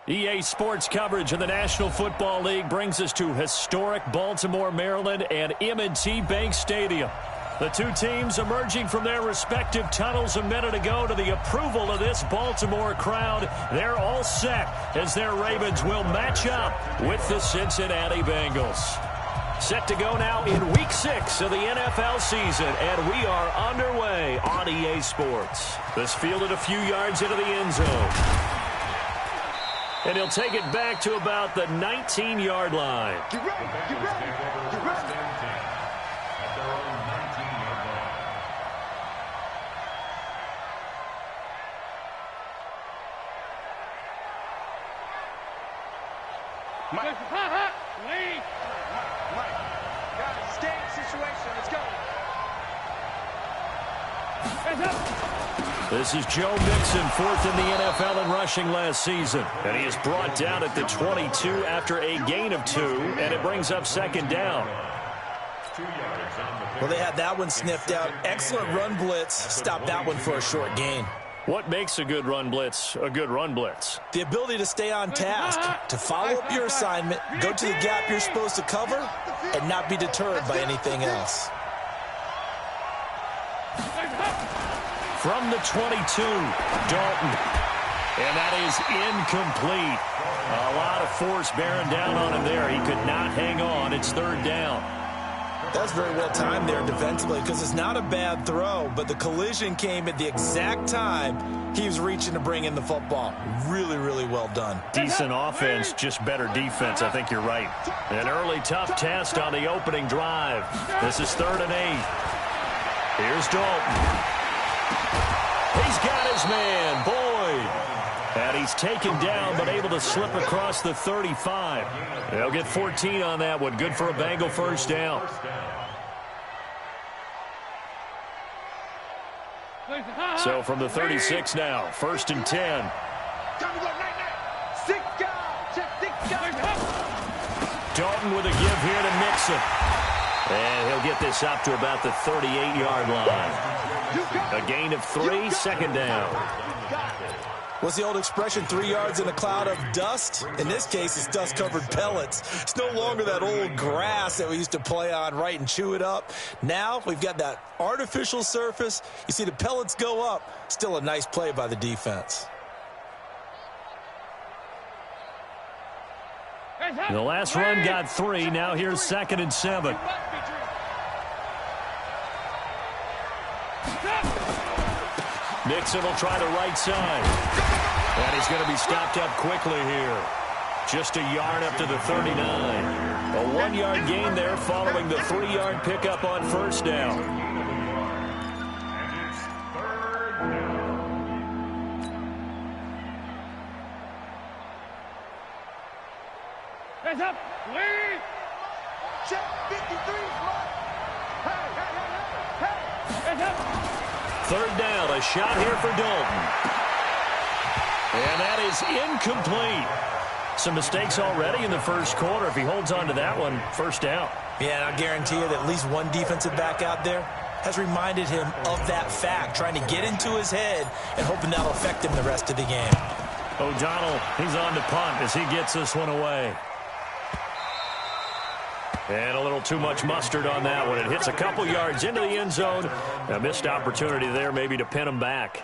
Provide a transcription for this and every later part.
EA Sports coverage of the National Football League brings us to historic Baltimore, Maryland, and M&T Bank Stadium. The two teams emerging from their respective tunnels a minute ago to the approval of this Baltimore crowd. They're all set as their Ravens will match up with the Cincinnati Bengals. Set to go now in Week 6 of the NFL season, and we are underway on EA Sports. This fielded a few yards into the end zone. And he'll take it back to about the 19-yard line. Get ready, get ready, get ready. Mike, Lee, Mike, guys, stay in situation. Let's go. This is Joe Mixon, fourth in the NFL in rushing last season. And he is brought down at the 22 after a gain of 2, and it brings up second down. Well, they had that one sniffed out. Excellent run blitz. Stopped that one for a short gain. What makes a good run blitz a good run blitz? The ability to stay on task, to follow up your assignment, go to the gap you're supposed to cover, and not be deterred by anything else. From the 22, Dalton. And that is incomplete. A lot of force bearing down on him there. He could not hang on. It's third down. That's very well timed there defensively because it's not a bad throw, but the collision came at the exact time he was reaching to bring in the football. Really, really well done. Decent offense, just better defense. I think you're right. An early tough test on the opening drive. This is 3rd and 8. Here's Dalton. He's got his man, Boyd. And he's taken down but able to slip across the 35. They'll get 14 on that one. Good for a Bengal first down. So from the 36 now, 1st and 10. Dalton with a give here to Mixon. And he'll get this up to about the 38-yard line. A gain of 3, second down. What's the old expression, 3 yards in a cloud of dust? In this case, it's dust-covered pellets. It's no longer that old grass that we used to play on, right, and chew it up. Now we've got that artificial surface. You see the pellets go up. Still a nice play by the defense. The last run got 3. Now here's 2nd and 7. Mixon will try the right side. And he's going to be stopped up quickly here. Just a yard up to the 39. A 1-yard gain there following the 3-yard pickup on first down. And it's 3rd down. Hands up, Lee. Check 53. Hey, hey, hey, hey. Hands up. 3rd down, a shot here for Dalton. And that is incomplete. Some mistakes already in the first quarter. If he holds on to that one, first down. Yeah, and I'll guarantee you that at least one defensive back out there has reminded him of that fact, trying to get into his head and hoping that'll affect him the rest of the game. O'Donnell, he's on to punt as he gets this one away. And a little too much mustard on that one. It hits a couple yards into the end zone. A missed opportunity there maybe to pin him back.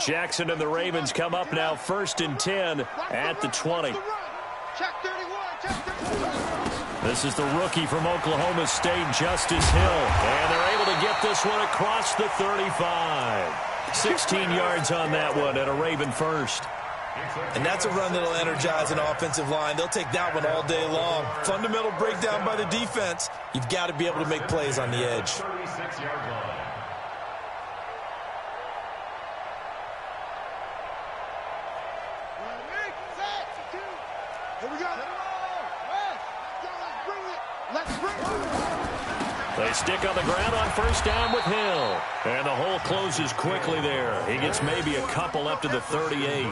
Jackson and the Ravens come up now 1st and 10 at the 20. Check 31, check 31. This is the rookie from Oklahoma State, Justice Hill. And they're able to get this one across the 35. 16 yards on that one and a Raven first. And that's a run that'll energize an offensive line. They'll take that one all day long. Fundamental breakdown by the defense. You've got to be able to make plays on the edge. 36-yard line. Here we go. Let's bring it. They stick on the ground on first down with Hill. And the hole closes quickly there. He gets maybe a couple up to the 38.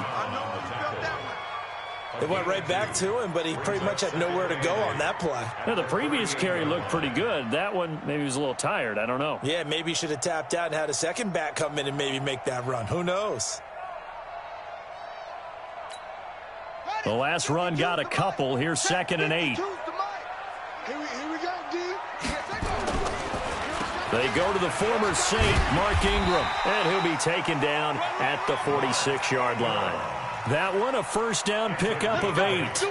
It went right back to him, but he pretty much had nowhere to go on that play. Now, the previous carry looked pretty good. That one, maybe he was a little tired. I don't know. Yeah, maybe he should have tapped out and had a second back come in and maybe make that run. Who knows? The last run got a couple. Here's 2nd and 8. They go to the former Saint, Mark Ingram, and he'll be taken down at the 46-yard line. That one, a first down pickup of 8.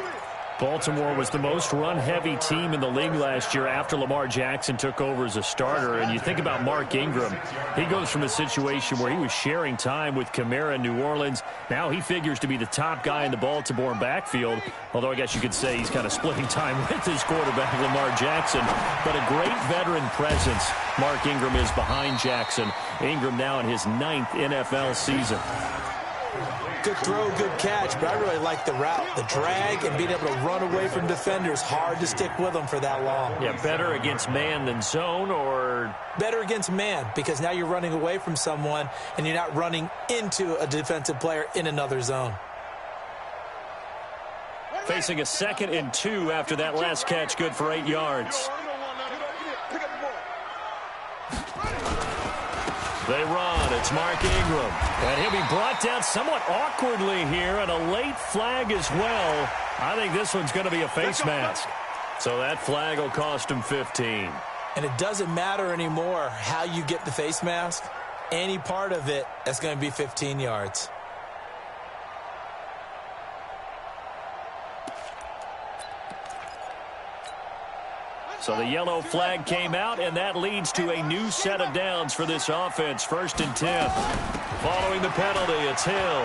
Baltimore was the most run-heavy team in the league last year after Lamar Jackson took over as a starter. And you think about Mark Ingram, he goes from a situation where he was sharing time with Kamara in New Orleans. Now he figures to be the top guy in the Baltimore backfield, although I guess you could say he's kind of splitting time with his quarterback, Lamar Jackson. But a great veteran presence Mark Ingram is behind Jackson. Ingram now in his 9th NFL season. Good throw, good catch, but I really like the route. The drag and being able to run away from defenders, hard to stick with them for that long. Yeah, better against man than zone, or? Better against man, because now you're running away from someone and you're not running into a defensive player in another zone. Facing a 2nd and 2 after that last catch, good for 8 yards. They run. It's Mark Ingram. And he'll be brought down somewhat awkwardly here, and a late flag as well. I think this one's going to be a face mask. So that flag will cost him 15. And it doesn't matter anymore how you get the face mask. Any part of it, that's going to be 15 yards. So the yellow flag came out, and that leads to a new set of downs for this offense. 1st and 10. Following the penalty, it's Hill.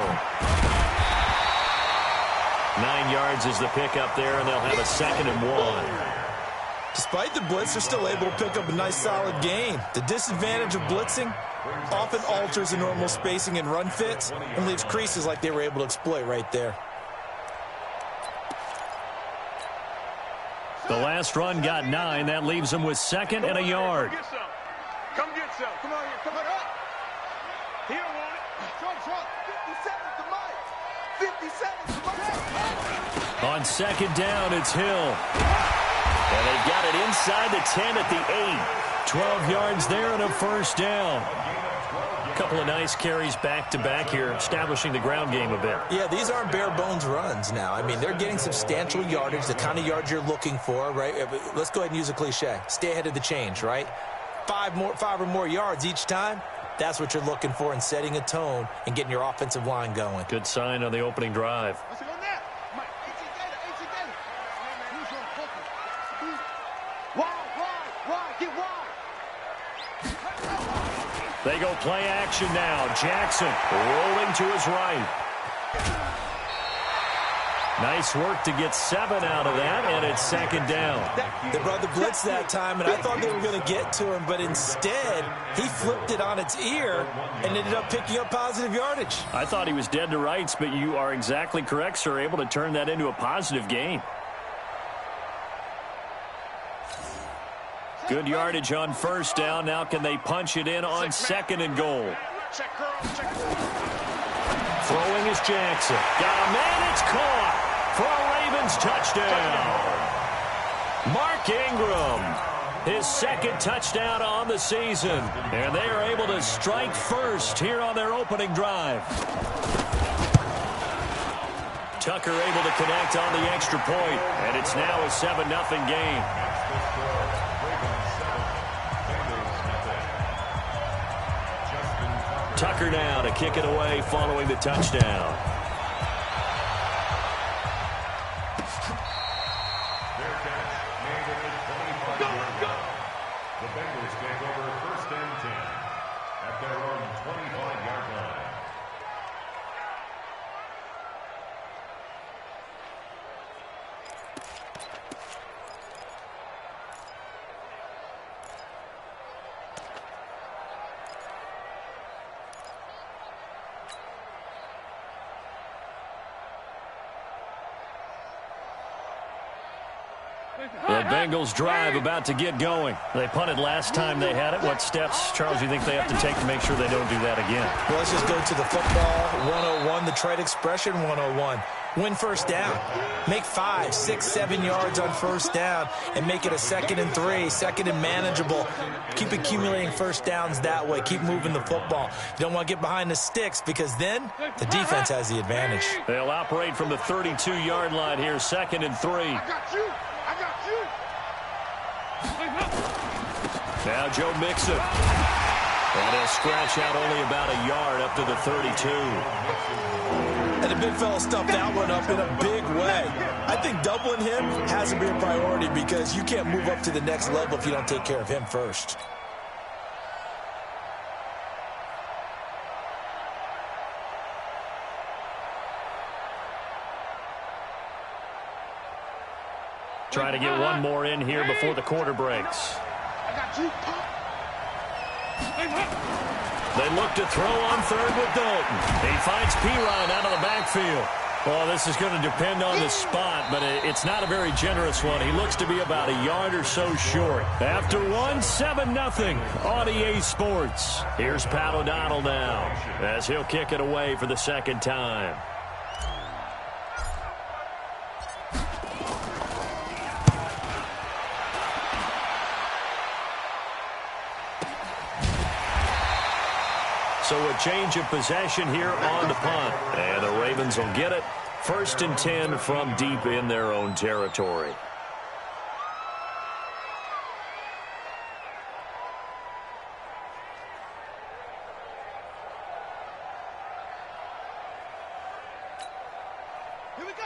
9 yards is the pickup there, and they'll have a 2nd and 1. Despite the blitz, they're still able to pick up a nice, solid gain. The disadvantage of blitzing often alters the normal spacing and run fits and leaves creases like they were able to exploit right there. The last run got 9. That leaves them with 2nd and a yard. Come get some. Come on here. Come on up. He don't want it. Trump. 50 seconds to Mike. 50 seconds to Mike. On 2nd down, it's Hill. And they've got it inside the 10 at the 8. 12 yards there and a first down. Couple of nice carries back-to-back here, establishing the ground game a bit. Yeah, these aren't bare-bones runs now. I mean, they're getting substantial yardage, the kind of yards you're looking for, right? Let's go ahead and use a cliche. Stay ahead of the change, right? 5 or more yards each time. That's what you're looking for in setting a tone and getting your offensive line going. Good sign on the opening drive. They go play action now. Jackson rolling to his right. Nice work to get 7 out of that, and it's 2nd down. They brought the blitz that time, and I thought they were going to get to him, but instead, he flipped it on its ear and ended up picking up positive yardage. I thought he was dead to rights, but you are exactly correct, sir, able to turn that into a positive gain. Good yardage on 1st down. Now can they punch it in on 2nd and goal? Throwing is Jackson. Got a man. It's caught for a Ravens touchdown. Mark Ingram, his 2nd touchdown on the season. And they are able to strike first here on their opening drive. Tucker able to connect on the extra point, and it's now a 7-0 game. Tucker now to kick it away following the touchdown. The Bengals take over 1st and 10 at their own 25-yard line. The Bengals drive about to get going. They punted last time they had it. What steps, Charles, you think they have to take to make sure they don't do that again? Well, let's just go to the football 101, the trade expression 101. Win first down. Make 5, 6, 7 yards on first down and make it a 2nd and 3, 2nd and manageable. Keep accumulating first downs that way. Keep moving the football. You don't want to get behind the sticks because then the defense has the advantage. They'll operate from the 32-yard line here, 2nd and 3. I got you. Now Joe Mixon. And he'll scratch out only about a yard up to the 32. And the big fella stuffed that one up in a big way. I think doubling him has to be a priority because you can't move up to the next level if you don't take care of him first. Trying to get one more in here before the quarter breaks. I got you. They look to throw on third with Dalton. He finds Pirine out of the backfield. Well, this is going to depend on the spot, but it's not a very generous one. He looks to be about a yard or so short. After one, 7-0 on EA Sports. Here's Pat O'Donnell now as he'll kick it away for the second time. So a change of possession here on the punt. And the Ravens will get it. 1st and 10 from deep in their own territory.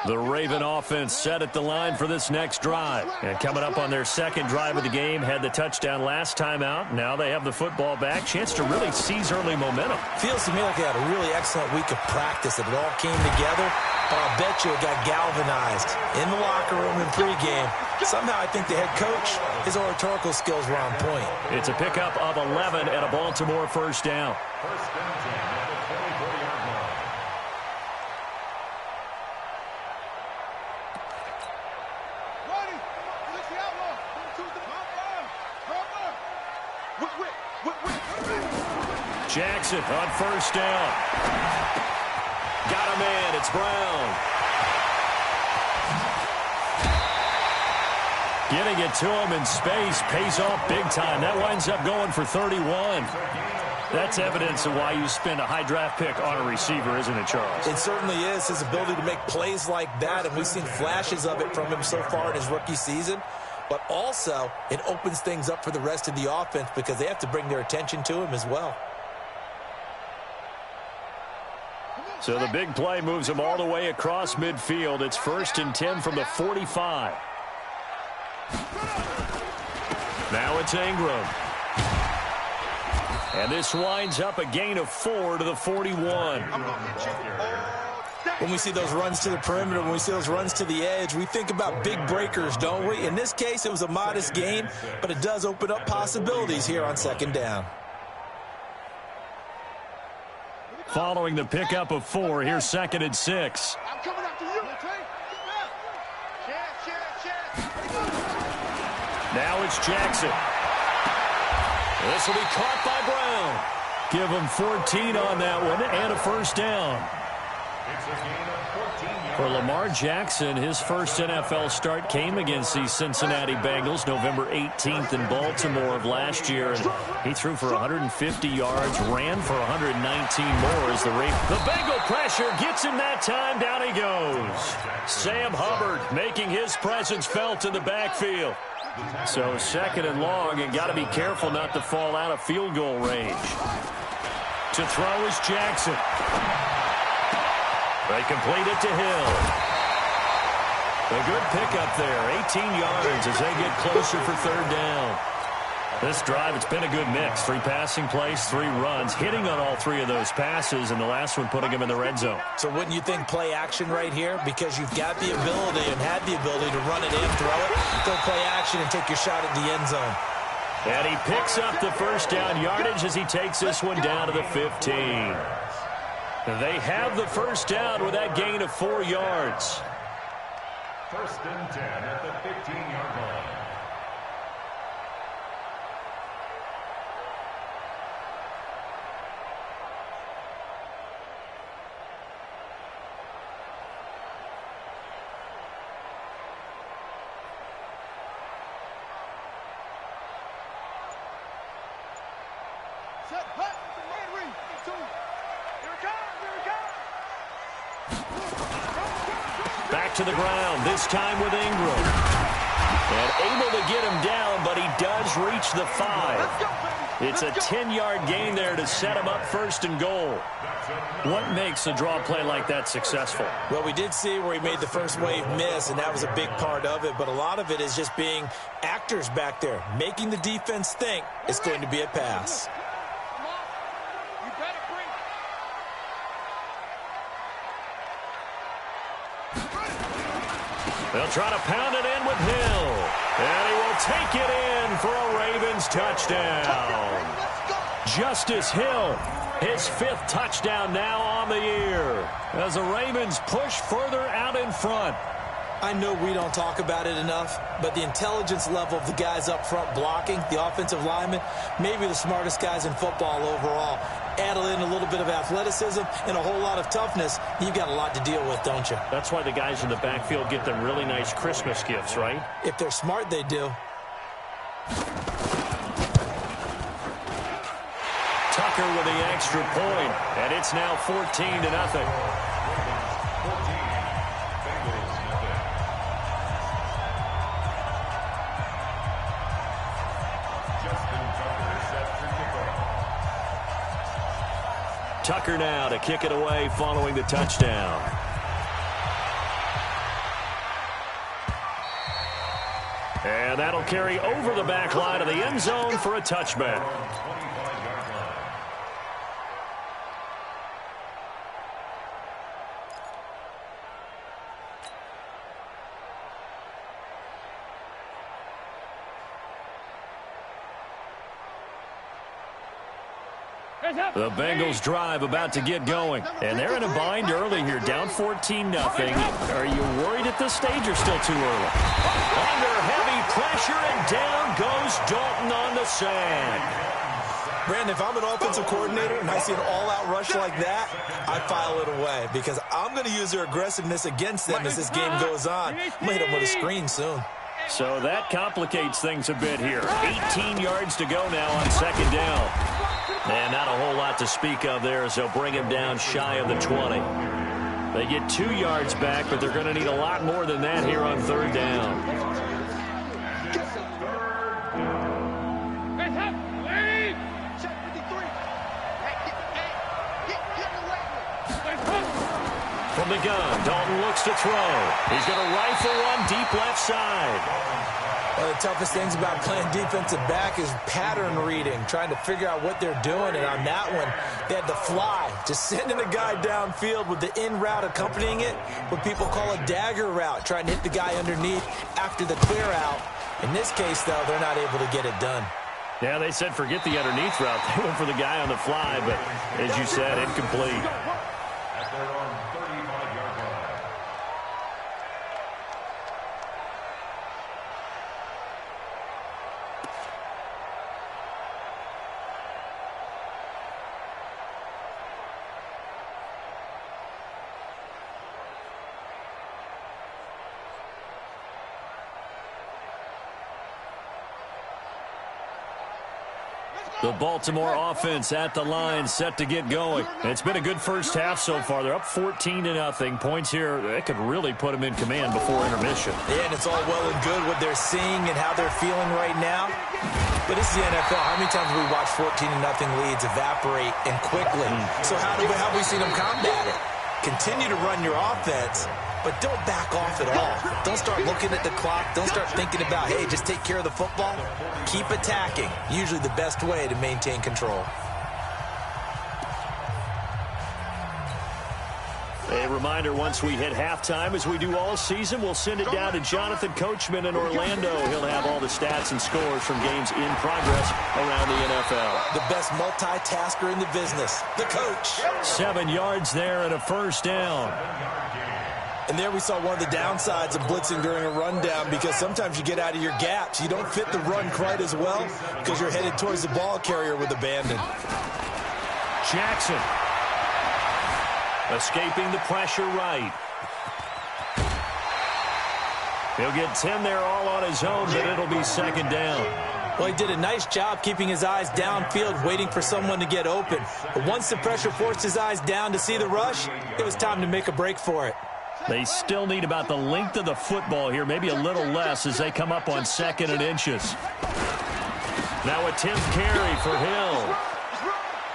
The Raven offense set at the line for this next drive. And coming up on their second drive of the game, had the touchdown last time out. Now they have the football back. Chance to really seize early momentum. Feels to me like they had a really excellent week of practice. It all came together. I'll bet you it got galvanized in the locker room in pregame. Somehow I think the head coach, his oratorical skills were on point. It's a pickup of 11 and a Baltimore first down. First and 10 at the 24-yard line. Jackson on first down. Got a man. It's Brown. Getting it to him in space pays off big time. That winds up going for 31. That's evidence of why you spend a high draft pick on a receiver, isn't it, Charles? It certainly is. His ability to make plays like that, and we've seen flashes of it from him so far in his rookie season. But also, it opens things up for the rest of the offense because they have to bring their attention to him as well. So the big play moves him all the way across midfield. It's 1st and 10 from the 45. Now it's Ingram. And this winds up a gain of 4 to the 41. When we see those runs to the perimeter, when we see those runs to the edge, we think about big breakers, don't we? In this case, it was a modest gain, but it does open up possibilities here on 2nd down. Following the pickup of 4, here's 2nd and 6. I'm coming after you. Now it's Jackson. This will be caught by Brown. Give him 14 on that one and a first down. It's a gain of 14 yards. For Lamar Jackson, his first NFL start came against the Cincinnati Bengals November 18th in Baltimore of last year. And he threw for 150 yards, ran for 119 more as the Bengal pressure gets him that time. Down he goes. Sam Hubbard making his presence felt in the backfield. So 2nd and long, and got to be careful not to fall out of field goal range. To throw is Jackson. They complete it to Hill. A good pickup there, 18 yards as they get closer for 3rd down. This drive, it's been a good mix. 3 passing plays, 3 runs, hitting on all 3 of those passes, and the last one putting him in the red zone. So wouldn't you think play action right here? Because you've got the ability and had the ability to run it in, throw it, go play action, and take your shot at the end zone. And he picks up the first down yardage as he takes this one down to the 15. They have the first down with that gain of 4 yards. 1st and 10 at the 15-yard line. Back to the ground, this time with Ingram. And able to get him down, but he does reach the 5. It's a 10-yard gain there to set him up 1st and goal. What makes a draw play like that successful? Well, we did see where he made the first wave miss, and that was a big part of it. But a lot of it is just being actors back there, making the defense think it's going to be a pass. They'll try to pound it in with Hill. And he will take it in for a Ravens touchdown. Justice Hill, his 5th touchdown now on the year, as the Ravens push further out in front. I know we don't talk about it enough, but the intelligence level of the guys up front blocking, the offensive linemen, maybe the smartest guys in football overall. Add in a little bit of athleticism and a whole lot of toughness, you've got a lot to deal with, don't you? That's why the guys in the backfield get them really nice Christmas gifts, right? If they're smart, they do. Tucker with the extra point, and it's now 14-0. Tucker now to kick it away following the touchdown. And that'll carry over the back line of the end zone for a touchback. The Bengals drive about to get going, and they're in a bind early here, down 14-0. Are you worried at this stage or still too early? Under heavy pressure, and down goes Dalton on the sack. Brandon, if I'm an offensive coordinator and I see an all-out rush like that, I file it away because I'm going to use their aggressiveness against them as this game goes on. I'm going to hit them with a screen soon. So that complicates things a bit here. 18 yards to go now on 2nd down. And not a whole lot to speak of there as they'll bring him down shy of the 20. They get 2 yards back, but they're going to need a lot more than that here on 3rd down. From the gun, Dalton looks to throw. He's going to rifle one deep left side. One of the toughest things about playing defensive back is pattern reading, trying to figure out what they're doing. And on that one, they had the fly, just sending a guy downfield with the in route accompanying it, what people call a dagger route, trying to hit the guy underneath after the clear out. In this case, though, they're not able to get it done. Yeah, they said forget the underneath route. They went for the guy on the fly, but as you said, incomplete. At their own 35-yard line. The Baltimore offense at the line, set to get going. It's been a good first half so far. They're up 14-0. Points here, they could really put them in command before intermission. Yeah, and it's all well and good what they're seeing and how they're feeling right now. But this is the NFL. How many times have we watched 14-0 leads evaporate and quickly? So how have we seen them combat it? Continue to run your offense, but don't back off at all. Don't start looking at the clock. Don't start thinking about, hey, just take care of the football. Keep attacking. Usually the best way to maintain control. A reminder, once we hit halftime, as we do all season, we'll send it down to Jonathan Coachman in Orlando. He'll have all the stats and scores from games in progress around the NFL. The best multitasker in the business, the coach. 7 yards there and a first down. And there we saw one of the downsides of blitzing during a rundown, because sometimes you get out of your gaps. You don't fit the run quite as well because you're headed towards the ball carrier with abandon. Jackson escaping the pressure right. He'll get 10 there all on his own, but it'll be second down. Well, he did a nice job keeping his eyes downfield, waiting for someone to get open. But once the pressure forced his eyes down to see the rush, it was time to make a break for it. They still need about the length of the football here, maybe a little less as they come up on 2nd and inches. Now a 10th carry for Hill.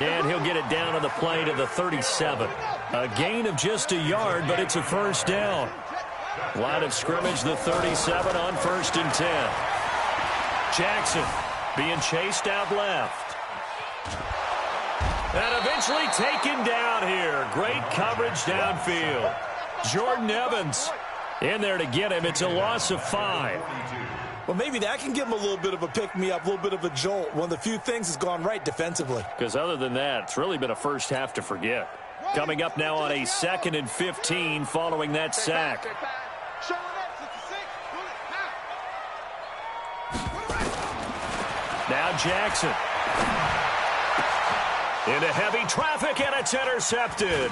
And he'll get it down to the play to the 37. A gain of just a yard, but it's a first down. Line of scrimmage, the 37 on 1st and 10. Jackson being chased out left. And eventually taken down here. Great coverage downfield. Jordan Evans in there to get him. It's a loss of 5. Well, maybe that can give him a little bit of a pick-me-up, a little bit of a jolt. One of the few things that's gone right defensively. Because other than that, it's really been a first half to forget. Coming up now on a 2nd and 15 following that sack. Now Jackson. Into heavy traffic, and it's intercepted.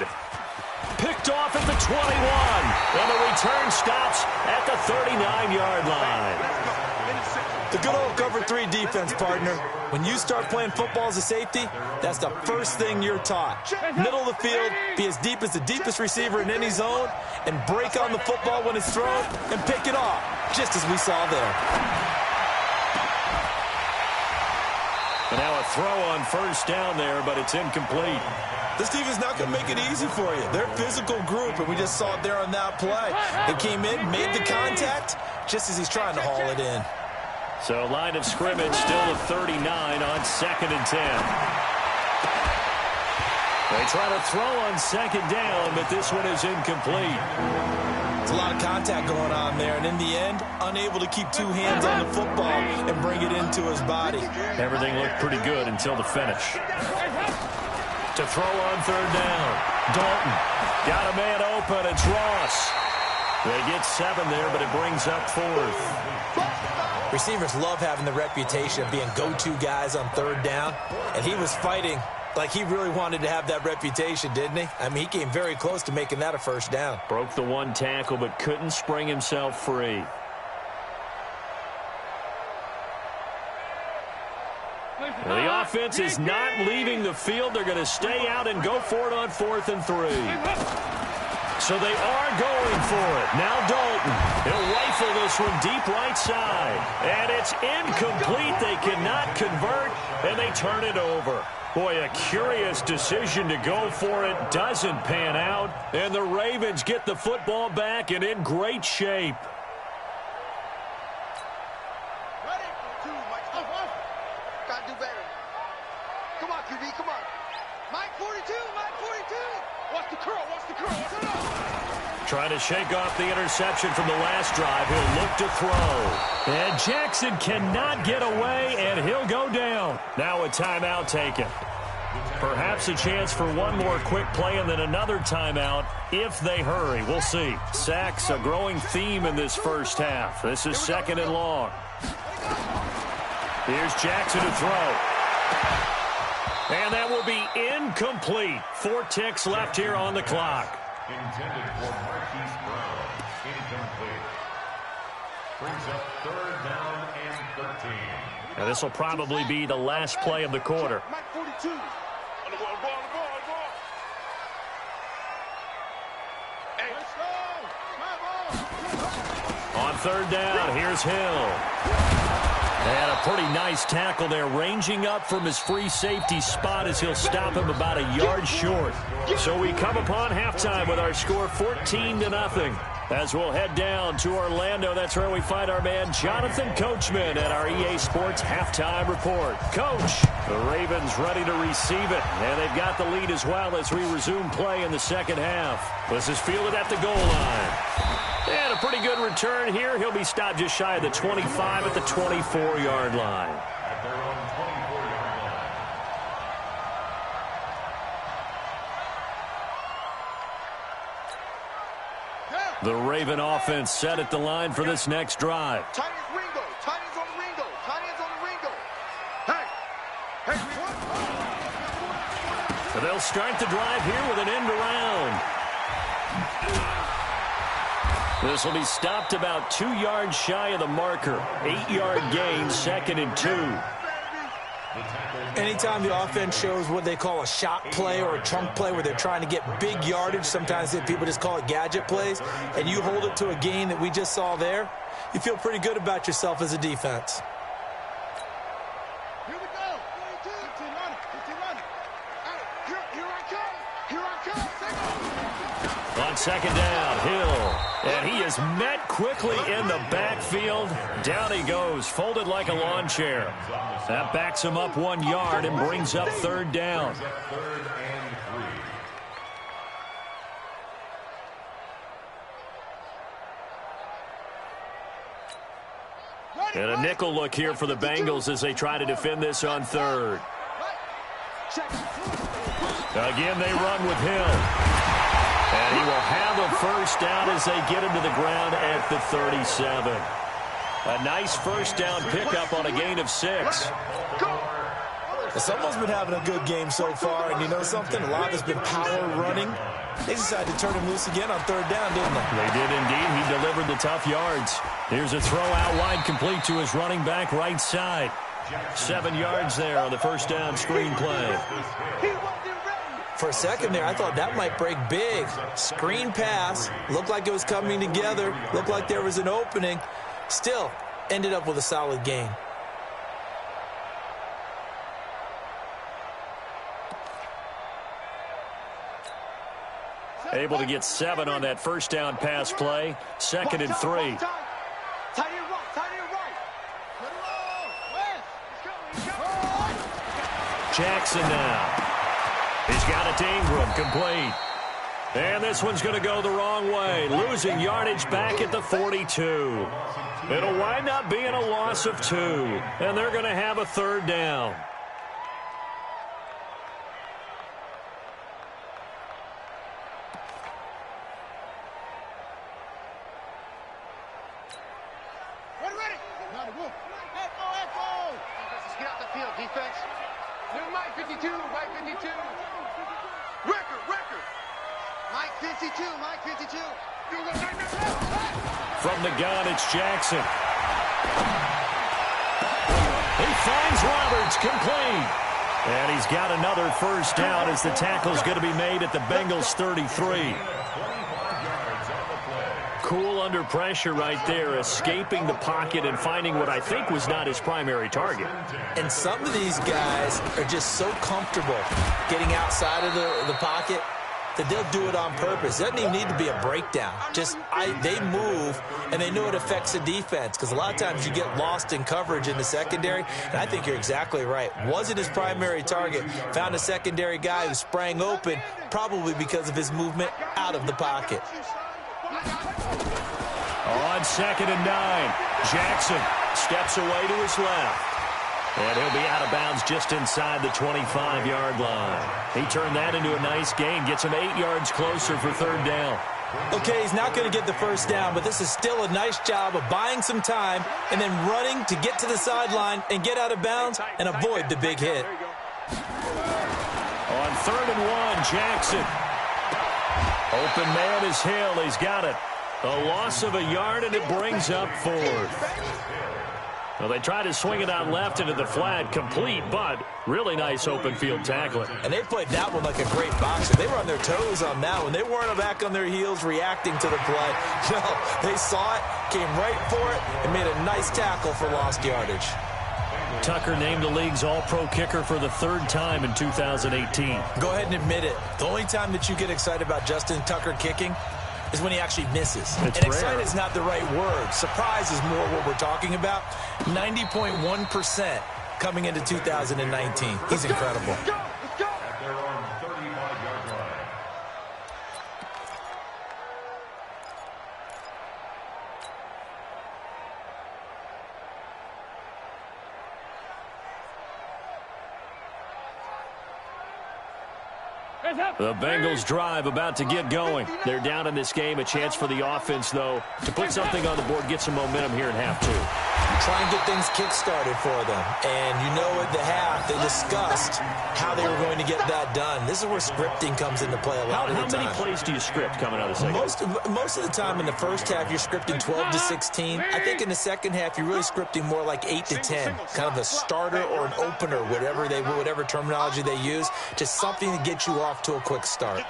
Picked off at the 21. And the return stops at the 39-yard line. The good old cover 3 defense, partner. When you start playing football as a safety, that's the first thing you're taught. Middle of the field, be as deep as the deepest receiver in any zone, and break on the football when it's thrown, and pick it off, just as we saw there. And now a throw on 1st down there, but it's incomplete. This team is not going to make it easy for you. They're a physical group, and we just saw it there on that play. They came in, made the contact, just as he's trying to haul it in. So line of scrimmage still at 39 on 2nd and 10. They try to throw on 2nd down, but this one is incomplete. There's a lot of contact going on there, and in the end, unable to keep 2 hands on the football and bring it into his body. Everything looked pretty good until the finish. To throw on 3rd down. Dalton got a man open. It's Ross. They get 7 there, but it brings up 4th. Receivers love having the reputation of being go-to guys on 3rd down, and he was fighting like he really wanted to have that reputation, didn't he? I mean, he came very close to making that a 1st down. Broke the 1 tackle, but couldn't spring himself free. Well, the offense is not leaving the field. They're going to stay out and go for it on 4th and 3. So they are going for it. Now Dalton. He'll rifle this one deep right side. And it's incomplete. They cannot convert, and they turn it over. Boy, a curious decision to go for it. Doesn't pan out. And the Ravens get the football back and in great shape. Gotta do better. Come on, QB, come on. Mike 42, Mike 42. Watch the curl, watch the curl, watch the curl. Trying to shake off the interception from the last drive. He'll look to throw. And Jackson cannot get away, and he'll go down. Now a timeout taken. Perhaps a chance for one more quick play and then another timeout if they hurry. We'll see. Sacks, a growing theme in this first half. This is 2nd and long. Here's Jackson to throw. And that will be incomplete. 4 ticks left here on the clock. Intended for Marquise Brown. Incomplete. Brings up 3rd down and 13. Now this will probably be the last play of the quarter. Mike 42. On the ball, ball. Hey, let's go. On 3rd down, here's Hill. And a pretty nice tackle there, ranging up from his free safety spot as he'll stop him about a yard short. So we come upon halftime with our score 14-0. As we'll head down to Orlando, that's where we find our man Jonathan Coachman at our EA Sports Halftime Report. Coach, the Ravens ready to receive it, and they've got the lead as well as we resume play in the second half. This is fielded at the goal line. And a pretty good return here. He'll be stopped just shy of the 25 at the 24-yard line. At their own 24-yard line. The Raven offense set at the line for this next drive. Tight ends Ringo. Tight ends on the Ringo. Tight ends on the Ringo. Hey, So they'll start the drive here with an end around. This will be stopped about 2 yards shy of the marker. 8-yard gain, 2nd and 2. Anytime the offense shows what they call a shot play or a trunk play where they're trying to get big yardage, sometimes people just call it gadget plays, and you hold it to a gain that we just saw there, you feel pretty good about yourself as a defense. Here we go. 15 running. Here I come. On 2nd down, Hill. And he is met quickly in the backfield. Down he goes, folded like a lawn chair. That backs him up 1 yard and brings up 3rd down. And a nickel look here for the Bengals as they try to defend this on 3rd. Again, they run with Hill. And he will have a 1st down as they get him to the ground at the 37. A nice 1st down pickup on a gain of 6. Someone's been having a good game so far, and you know something? A lot has been power running. They decided to turn him loose again on 3rd down, didn't they? They did indeed. He delivered the tough yards. Here's a throw out wide, complete to his running back right side. 7 yards there on the 1st down screen play. For a second there, I thought that might break big. Screen pass. Looked like it was coming together. Looked like there was an opening. Still, ended up with a solid gain. Able to get 7 on that 1st down pass play. 2nd and 3. Jackson now. He's got it to Ingram, complete. And this one's going to go the wrong way. Losing yardage back at the 42. It'll wind up being a loss of 2. And they're going to have a 3rd down. From the gun, it's Jackson. He finds Roberts, complete. And he's got another 1st down as the tackle's going to be made at the Bengals 33. Cool under pressure right there, escaping the pocket and finding what I think was not his primary target. And some of these guys are just so comfortable getting outside of the pocket that they'll do it on purpose. It doesn't even need to be a breakdown. They move, and they know it affects the defense, because a lot of times you get lost in coverage in the secondary, and I think you're exactly right. Wasn't his primary target. Found a secondary guy who sprang open, probably because of his movement out of the pocket. On 2nd and 9, Jackson steps away to his left. And he'll be out of bounds just inside the 25-yard line. He turned that into a nice gain, gets him 8 yards closer for 3rd down. Okay, he's not going to get the 1st down, but this is still a nice job of buying some time and then running to get to the sideline and get out of bounds and avoid the big hit. On 3rd and 1, Jackson. Open man is Hill. He's got it. A loss of a yard, and it brings up 4th. Well, they tried to swing it out left into the flat, complete, but really nice open field tackling. And they played that one like a great boxer. They were on their toes on that one. They weren't back on their heels reacting to the play. No, they saw it, came right for it, and made a nice tackle for lost yardage. Tucker named the league's all-pro kicker for the 3rd time in 2018. Go ahead and admit it. The only time that you get excited about Justin Tucker kicking is when he actually misses. It's and rare. excited is not the right word. Surprise is more what we're talking about. 90.1% coming into 2019. He's incredible. The Bengals drive about to get going. They're down in this game. A chance for the offense, though, to put something on the board, get some momentum here in half 2. Try and get things kick-started for them. And you know at the half, they discussed how they were going to get that done. This is where scripting comes into play a lot of the time. How many plays do you script coming out of the second? Most of the time in the first half, you're scripting 12 to 16. I think in the second half, you're really scripting more like 8 to 10. Kind of a starter or an opener, whatever terminology they use. Just something to get you off to a quick start.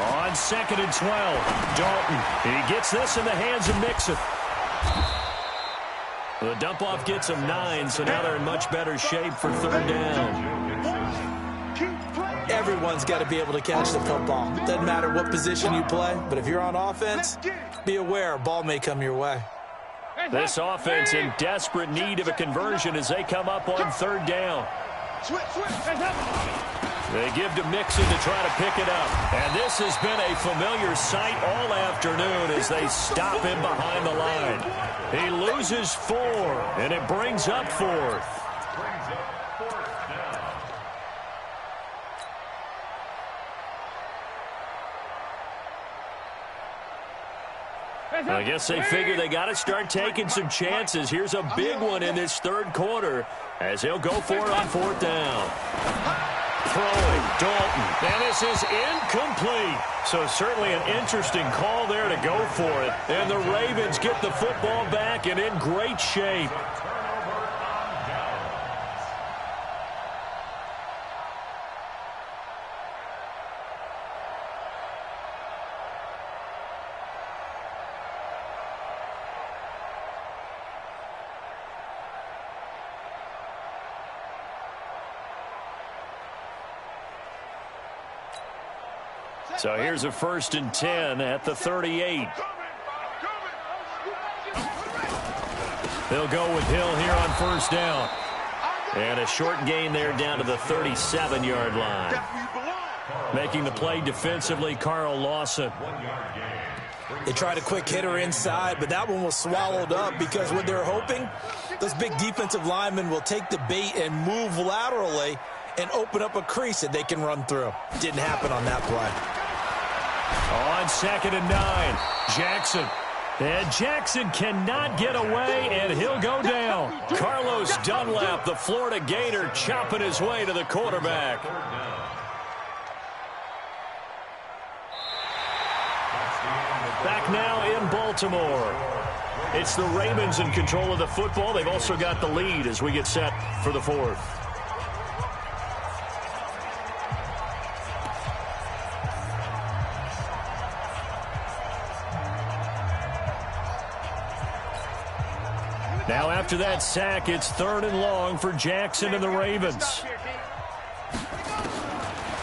On 2nd and 12, Dalton. He gets this in the hands of Mixon. The dump-off gets them 9, so now they're in much better shape for 3rd down. Everyone's got to be able to catch the football. Doesn't matter what position you play, but if you're on offense, be aware a ball may come your way. This offense in desperate need of a conversion as they come up on 3rd down. They give to Mixon to try to pick it up. And this has been a familiar sight all afternoon as they stop him behind the line. He loses 4, and it brings up 4th. I guess they figure they got to start taking some chances. Here's a big one in this 3rd quarter as he'll go for it on 4th down. Throwing, Dalton, and this is incomplete. So certainly an interesting call there to go for it. And the Ravens get the football back and in great shape. So here's a 1st and 10 at the 38. They'll go with Hill here on 1st down. And a short gain there down to the 37-yard line. Making the play defensively, Carl Lawson. They tried a quick hitter inside, but that one was swallowed up because what they're hoping, those big defensive linemen will take the bait and move laterally and open up a crease that they can run through. Didn't happen on that play. On 2nd and 9, Jackson. And Jackson cannot get away, and he'll go down. Carlos Dunlap, the Florida Gator, chopping his way to the quarterback. Back now in Baltimore. It's the Ravens in control of the football. They've also got the lead as we get set for the 4th. Now after that sack, it's 3rd and long for Jackson and the Ravens.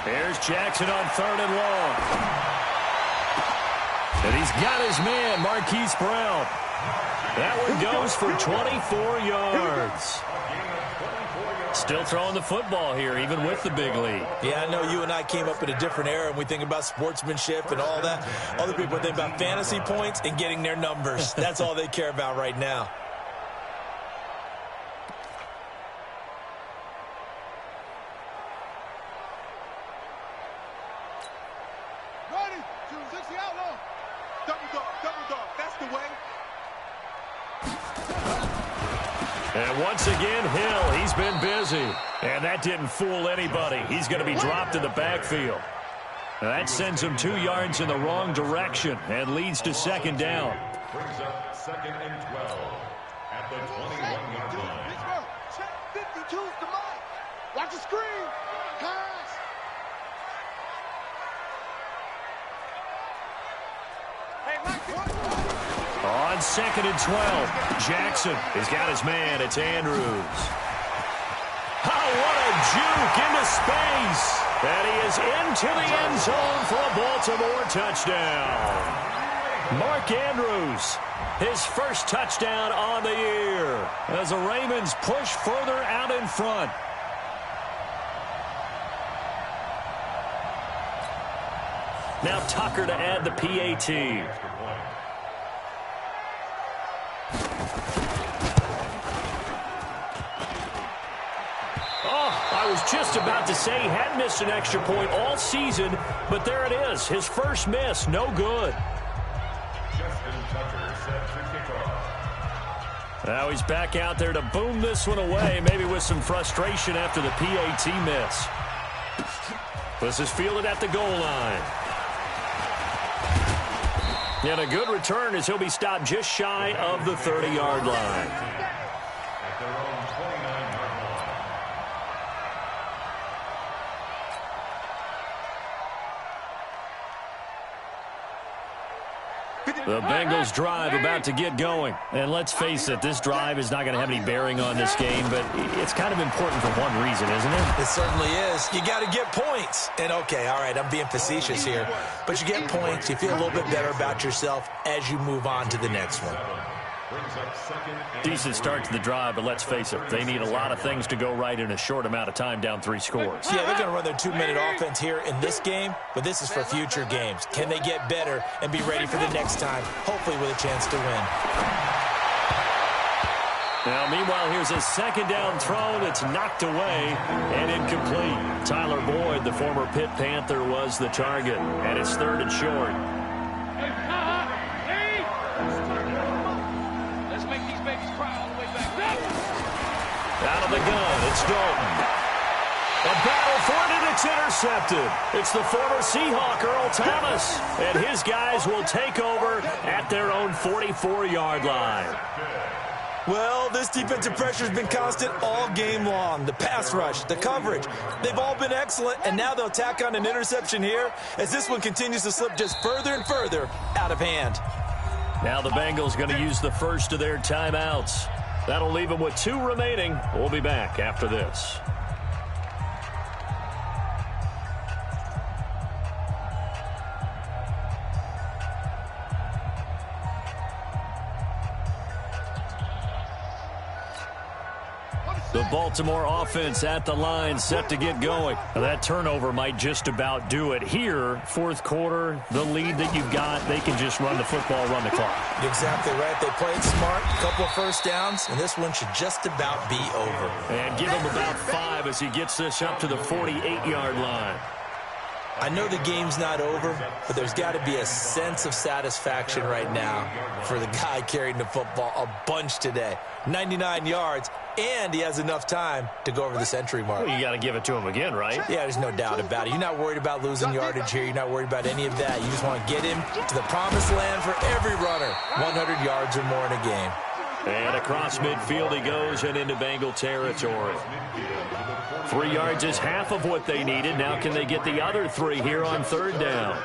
Here's Jackson on 3rd and long. And he's got his man, Marquise Brown. That one goes for 24 yards. Still throwing the football here, even with the big lead. Yeah, I know you and I came up in a different era, and we think about sportsmanship and all that. Other people think about fantasy points and getting their numbers. That's all they care about right now. And once again, Hill, he's been busy. And that didn't fool anybody. He's going to be dropped in the backfield. Now that sends him 2 yards in the wrong direction and leads to 2nd down. Brings up 2nd and 12 at the 21-yard line. Check 52's the mic. Watch the screen. Pass. Hey, Mike. On 2nd and 12, Jackson has got his man. It's Andrews. Oh, what a juke into space. And he is into the end zone for a Baltimore touchdown. Mark Andrews, his first touchdown on the year as the Ravens push further out in front. Now Tucker to add the PAT. I was just about to say he hadn't missed an extra point all season, but there it is. His first miss, no good. Just Tucker set to kick off. Now he's back out there to boom this one away, maybe with some frustration after the PAT miss. This is fielded at the goal line. And a good return as he'll be stopped just shy of the 30-yard line. At their own 29-yard line. The Bengals drive about to get going. And let's face it, this drive is not going to have any bearing on this game, but it's kind of important for one reason, isn't it? It certainly is. You got to get points. And, okay, all right, I'm being facetious here. But you get points. You feel a little bit better about yourself as you move on to the next one. Decent start to the drive, but let's face it, they need a lot of things to go right in a short amount of time, down 3 scores. Yeah, they're going to run their 2-minute offense here in this game, but this is for future games. Can they get better and be ready for the next time, hopefully with a chance to win? Now, meanwhile, here's a second down throw that's knocked away and incomplete. Tyler Boyd, the former Pitt Panther, was the target, and it's 3rd and short. Out of the gun, it's Dalton. A battle for it, and it's intercepted. It's the former Seahawk, Earl Thomas, and his guys will take over at their own 44-yard line. Well, this defensive pressure has been constant all game long. The pass rush, the coverage, they've all been excellent, and now they'll tack on an interception here as this one continues to slip just further and further out of hand. Now the Bengals going to use the first of their timeouts. That'll leave them with 2 remaining. We'll be back after this. The Baltimore offense at the line, set to get going. Now that turnover might just about do it. Here, 4th quarter, the lead that you've got, they can just run the football, run the clock. Exactly right. They played smart, a couple of first downs, and this one should just about be over. And give him about 5 as he gets this up to the 48-yard line. I know the game's not over, but there's got to be a sense of satisfaction right now for the guy carrying the football a bunch today. 99 yards, and he has enough time to go over the century mark. Well, you got to give it to him again, right? Yeah, there's no doubt about it. You're not worried about losing yardage here. You're not worried about any of that. You just want to get him to the promised land for every runner. 100 yards or more in a game. And across midfield he goes and into Bengal territory. 3 yards is half of what they needed. Now can they get the other 3 here on 3rd down?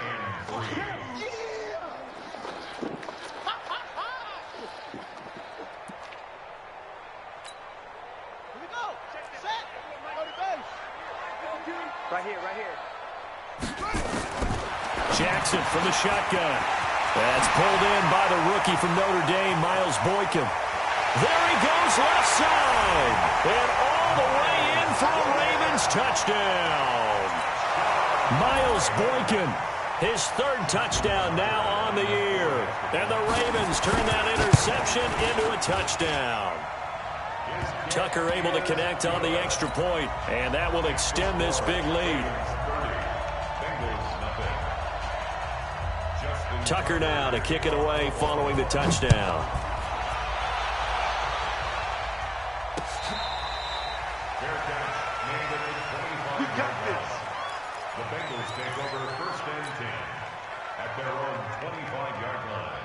Right here. Jackson from the shotgun. That's pulled in by the rookie from Notre Dame, Miles Boykin. There he goes left side. And all the way in for a Ravens touchdown. Miles Boykin, his 3rd touchdown now on the year. And the Ravens turn that interception into a touchdown. Tucker able to connect on the extra point, and that will extend this big lead. Tucker now to kick it away following the touchdown. We got this. The Bengals take over 1st and 10 at their own 25-yard line.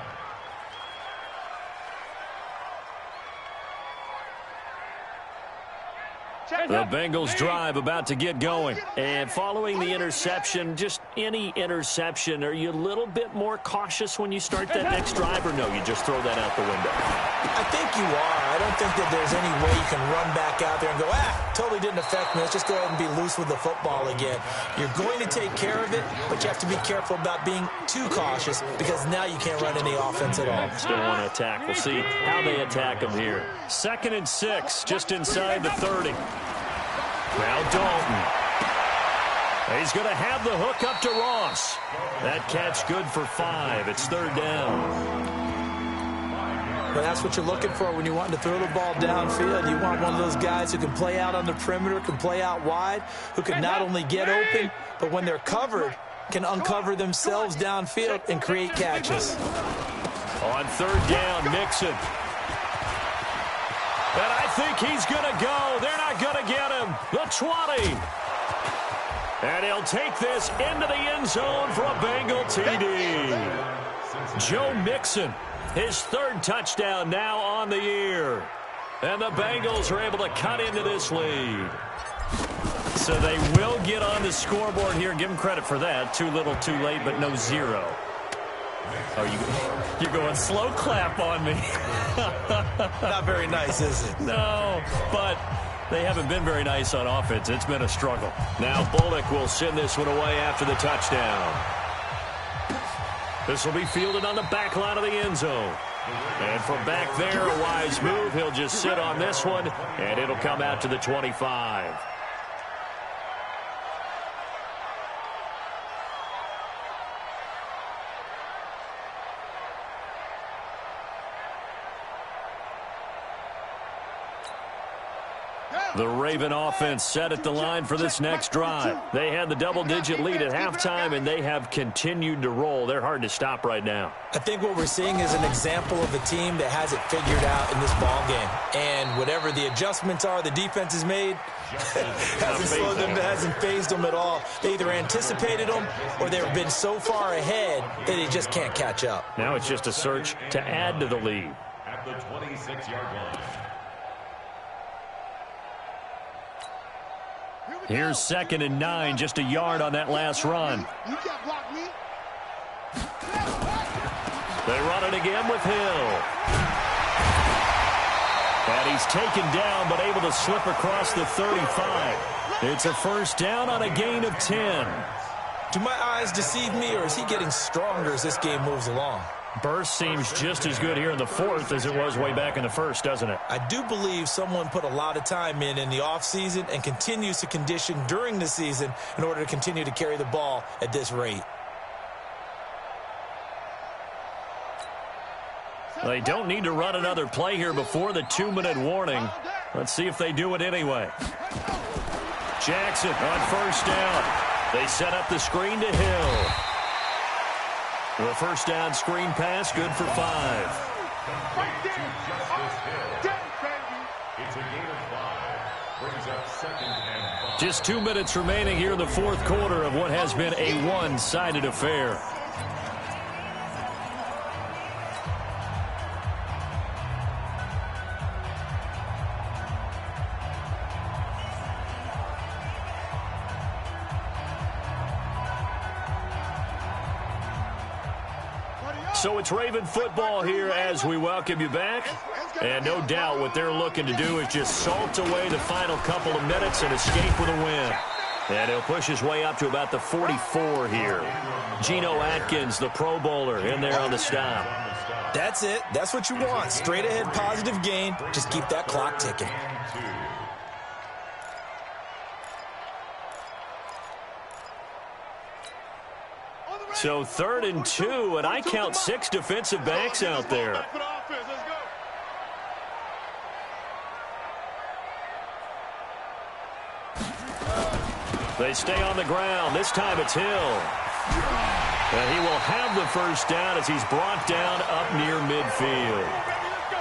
The Bengals drive about to get going. And following the interception, just any interception, are you a little bit more cautious when you start that next drive, or no, you just throw that out the window? I think you are. I don't think that there's any way you can run back out there and go, totally didn't affect me. Let's just go ahead and be loose with the football again. You're going to take care of it, but you have to be careful about being too cautious because now you can't run any offense at all. Still want to attack. We'll see how they attack them here. 2nd and 6, just inside the 30. Now Dalton. He's going to have the hook up to Ross. That catch good for 5. It's 3rd down. But that's what you're looking for when you want to throw the ball downfield. You want one of those guys who can play out on the perimeter, can play out wide, who can not only get open, but when they're covered, can uncover themselves downfield and create catches. On third down, Mixon. And I think he's going to go. They're not going to get him. The 20. And he'll take this into the end zone for a Bengal TD. Joe Mixon, his third touchdown now on the year. And the Bengals are able to cut into this lead. So they will get on the scoreboard here. Give them credit for that. Too little, too late, but no zero. Oh, you're going slow clap on me. Not very nice, is it? No, but they haven't been very nice on offense. It's been a struggle. Now Bullock will send this one away after the touchdown. This will be fielded on the back line of the end zone. And from back there, a wise move. He'll just sit on this one, and it'll come out to the 25. The Raven offense set at the line for this next drive. They had the double-digit lead at halftime, and they have continued to roll. They're hard to stop right now. I think what we're seeing is an example of a team that has it figured out in this ball game. And whatever the adjustments are the defense has made, hasn't slowed them, hasn't phased them at all. They either anticipated them or they've been so far ahead that they just can't catch up. Now it's just a search to add to the lead. At the 26-yard line. Here's 2nd and 9, just a yard on that last run. You can't block me. They run it again with Hill. And he's taken down, but able to slip across the 35. It's a first down on a gain of 10. Do my eyes deceive me, or is he getting stronger as this game moves along? Burst seems just as good here in the fourth as it was way back in the first, doesn't it? I do believe someone put a lot of time in the offseason and continues to condition during the season in order to continue to carry the ball at this rate. They don't need to run another play here before the 2-minute warning. Let's see if they do it anyway. Jackson on first down. They set up the screen to Hill. The first down screen pass, good for 5. Right there. It's a gain of 5. Brings up 2nd and 5. Just 2 minutes remaining here in the fourth quarter of what has been a one-sided affair. So it's Raven football here as we welcome you back. And no doubt what they're looking to do is just salt away the final couple of minutes and escape with a win. And he'll push his way up to about the 44 here. Geno Atkins, the Pro Bowler, in there on the stop. That's it. That's what you want. Straight ahead, positive gain. Just keep that clock ticking. So 3rd and 2, and I count 6 defensive backs out there. They stay on the ground. This time it's Hill. And he will have the first down as he's brought down up near midfield.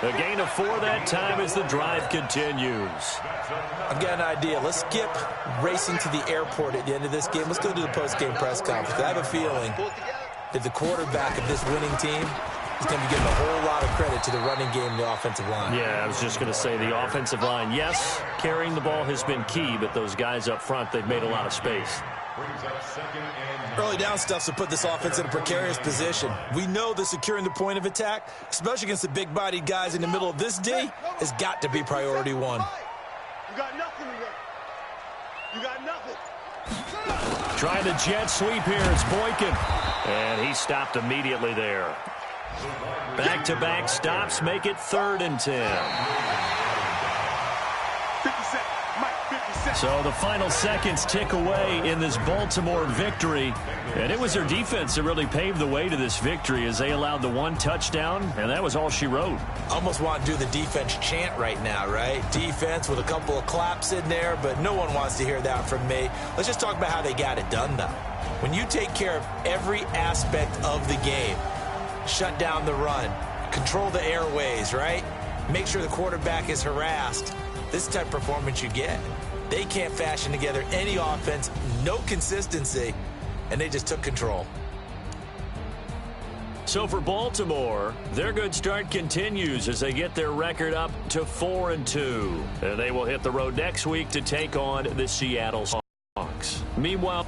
A gain of 4 that time as the drive continues. I've got an idea. Let's skip racing to the airport at the end of this game. Let's go to the post-game press conference. I have a feeling that the quarterback of this winning team is going to be giving a whole lot of credit to the running game and the offensive line. Yeah, I was just going to say the offensive line, yes, carrying the ball has been key, but those guys up front, they've made a lot of space. Early down stuff to put this offense in a precarious position. We know that securing the point of attack, especially against the big-bodied guys in the middle of this D, has got to be priority 1. You got nothing today. You got nothing. Trying the jet sweep here. It's Boykin. And he stopped immediately there. Back-to-back stops make it 3rd and 10. 50 seconds. Mike, 50 seconds. So the final seconds tick away in this Baltimore victory. And it was their defense that really paved the way to this victory as they allowed the 1 touchdown, and that was all she wrote. Almost want to do the defense chant right now, right? Defense with a couple of claps in there, but no one wants to hear that from me. Let's just talk about how they got it done, though. When you take care of every aspect of the game, shut down the run, control the airways, right? Make sure the quarterback is harassed. This type of performance you get. They can't fashion together any offense, no consistency, and they just took control. So for Baltimore, their good start continues as they get their record up to 4-2. And they will hit the road next week to take on the Seattle Seahawks. Meanwhile,